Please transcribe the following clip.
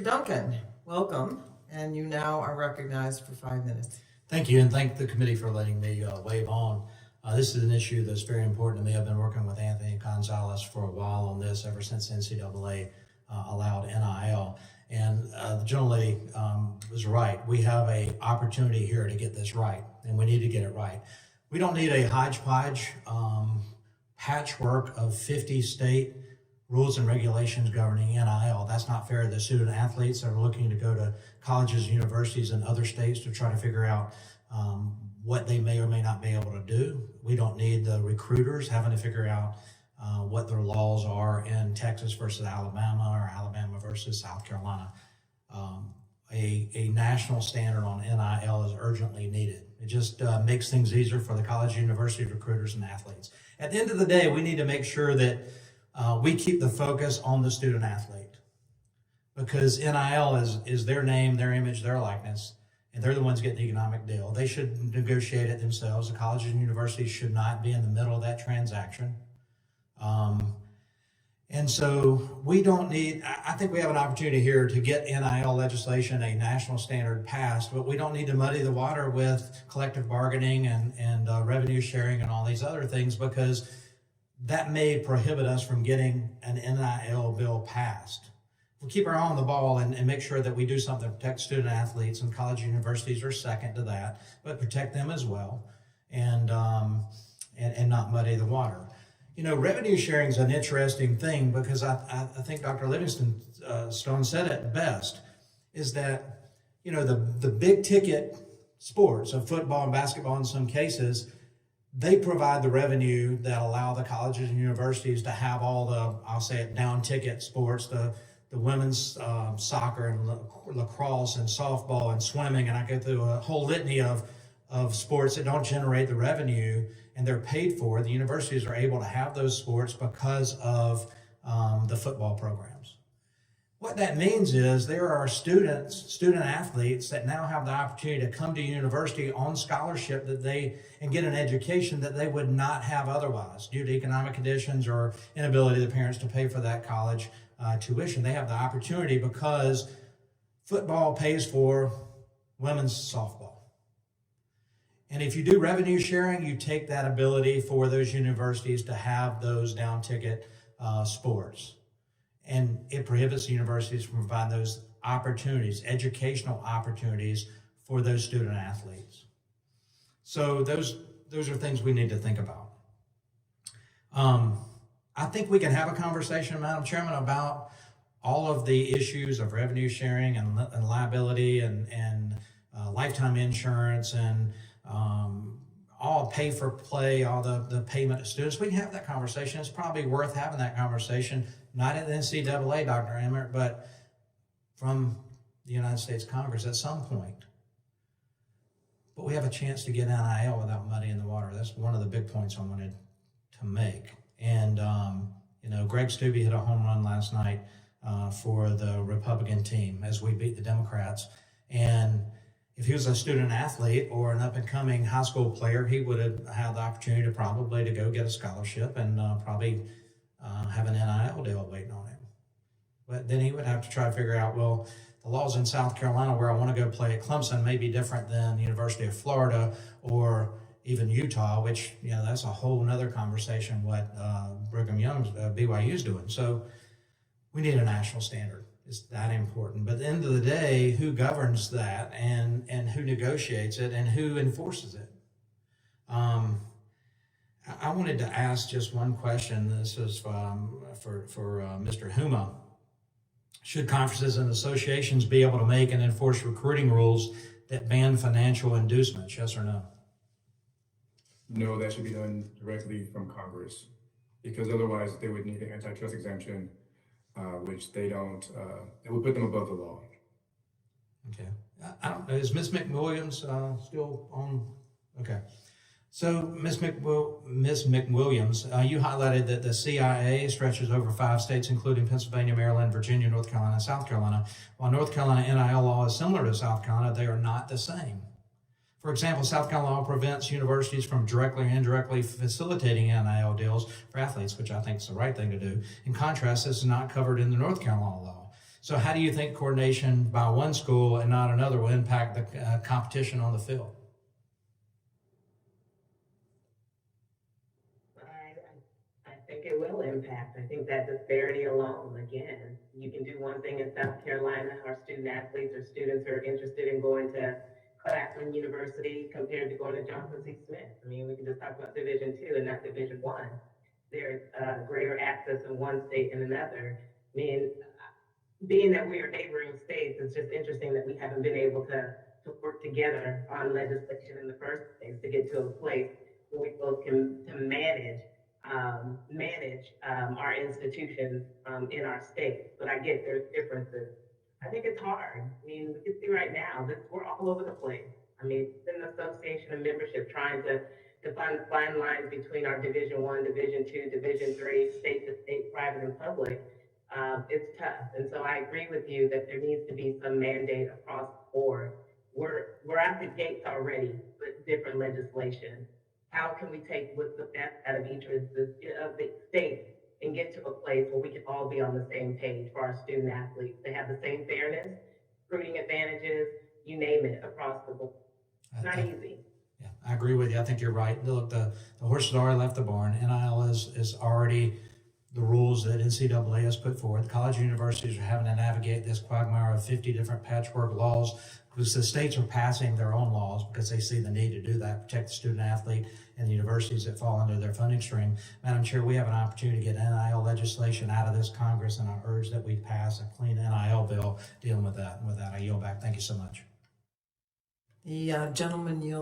Mr. Duncan, welcome, and you now are recognized for 5 minutes. Thank you, and thank the committee for letting me wave on. This is an issue that's very important to me. I've been working with Anthony Gonzalez for a while on this ever since NCAA allowed NIL. And the gentlelady was right. We have an opportunity here to get this right, and we need to get it right. We don't need a hodgepodge patchwork of 50 state rules and regulations governing NIL. That's not fair to the student athletes that are looking to go to colleges, universities, and other states to try to figure out what they may or may not be able to do. We don't need the recruiters having to figure out what their laws are in Texas versus Alabama or Alabama versus South Carolina. A national standard on NIL is urgently needed. It just makes things easier for the college, university recruiters, and athletes. At the end of the day, we need to make sure that we keep the focus on the student athlete, because NIL is their name, their image, their likeness, and they're the ones getting the economic deal. They should negotiate it themselves. The colleges and universities should not be in the middle of that transaction. And so we don't need, I think we have an opportunity here to get NIL legislation, a national standard passed, but we don't need to muddy the water with collective bargaining and revenue sharing and all these other things, because that may prohibit us from getting an NIL bill passed. We keep our eye on the ball and make sure that we do something to protect student athletes, and college and universities are second to that, but protect them as well, and not muddy the water. You know, revenue sharing is an interesting thing, because I think Dr. Livingston Stone said it best, is that, you know, the big ticket sports of football and basketball in some cases, they provide the revenue that allow the colleges and universities to have all the, I'll say it, down ticket sports, the women's soccer and lacrosse and softball and swimming, and I go through a whole litany of sports that don't generate the revenue and they're paid for. The universities are able to have those sports because of the football programs. What that means is there are student athletes that now have the opportunity to come to university on scholarship and get an education that they would not have otherwise due to economic conditions or inability of the parents to pay for that college tuition. They have the opportunity because football pays for women's softball. And if you do revenue sharing, you take that ability for those universities to have those down ticket sports. And it prohibits the universities from providing those opportunities, educational opportunities for those student athletes. So those are things we need to think about. I think we can have a conversation, Madam Chairman, about all of the issues of revenue sharing and liability and lifetime insurance and all pay for play, all the payment to students. We can have that conversation. It's probably worth having that conversation, not at the NCAA, Dr. Emmert, but from the United States Congress at some point. But we have a chance to get NIL without muddying the water. That's one of the big points I wanted to make. And, you know, Greg Stubbe hit a home run last night for the Republican team as we beat the Democrats. And if he was a student athlete or an up-and-coming high school player, he would have had the opportunity to probably to go get a scholarship and probably have an NIL deal waiting on him. But then he would have to try to figure out, well, the laws in South Carolina where I want to go play at Clemson may be different than the University of Florida or even Utah, which, you know, that's a whole nother conversation what Brigham Young's, BYU's doing. So we need a national standard. It's that important. But at the end of the day, who governs that and who negotiates it and who enforces it? I wanted to ask just one question. This is for Mr. Huma. Should conferences and associations be able to make and enforce recruiting rules that ban financial inducements? Yes or no? No, that should be done directly from Congress, because otherwise they would need an antitrust exemption, which they don't. It would put them above the law. Okay. I don't know. Is Ms. McWilliams still on? Okay. So, Ms. McWilliams, you highlighted that the CIA stretches over 5 states, including Pennsylvania, Maryland, Virginia, North Carolina, and South Carolina. While North Carolina NIL law is similar to South Carolina, they are not the same. For example, South Carolina law prevents universities from directly or indirectly facilitating NIL deals for athletes, which I think is the right thing to do. In contrast, this is not covered in the North Carolina law. So how do you think coordination by one school and not another will impact the competition on the field? I think it will impact. I think that disparity alone, again, you can do one thing in South Carolina, our student athletes or students who are interested in going to Claflin University compared to going to Johnson C. Smith. I mean, we can just talk about Division II and not Division I. There's greater access in one state and another. I mean, being that we are neighboring states, it's just interesting that we haven't been able to work together on legislation in the first place to get to a place where we both can to manage our institutions in our state. But I get there's differences. I think it's hard. I mean, we can see right now that we're all over the place. I mean, it's an association of membership trying to find the fine lines between our Division I, Division II, Division III, state to state, private and public. It's tough. And so I agree with you that there needs to be some mandate across the board. We're at the gates already with different legislation. How can we take what's the best out of each of the states and get to a place where we can all be on the same page for our student athletes? They have the same fairness, recruiting advantages, you name it, across the board. It's not easy. Yeah, I agree with you. I think you're right. Look, the horse has already left the barn. NIL is already the rules that NCAA has put forward. College universities are having to navigate this quagmire of 50 different patchwork laws because the states are passing their own laws because they see the need to do that, protect the student athlete and the universities that fall under their funding stream. Madam Chair, we have an opportunity to get NIL legislation out of this Congress, and I urge that we pass a clean NIL bill dealing with that. And with that, I yield back. Thank you so much. The gentleman yields.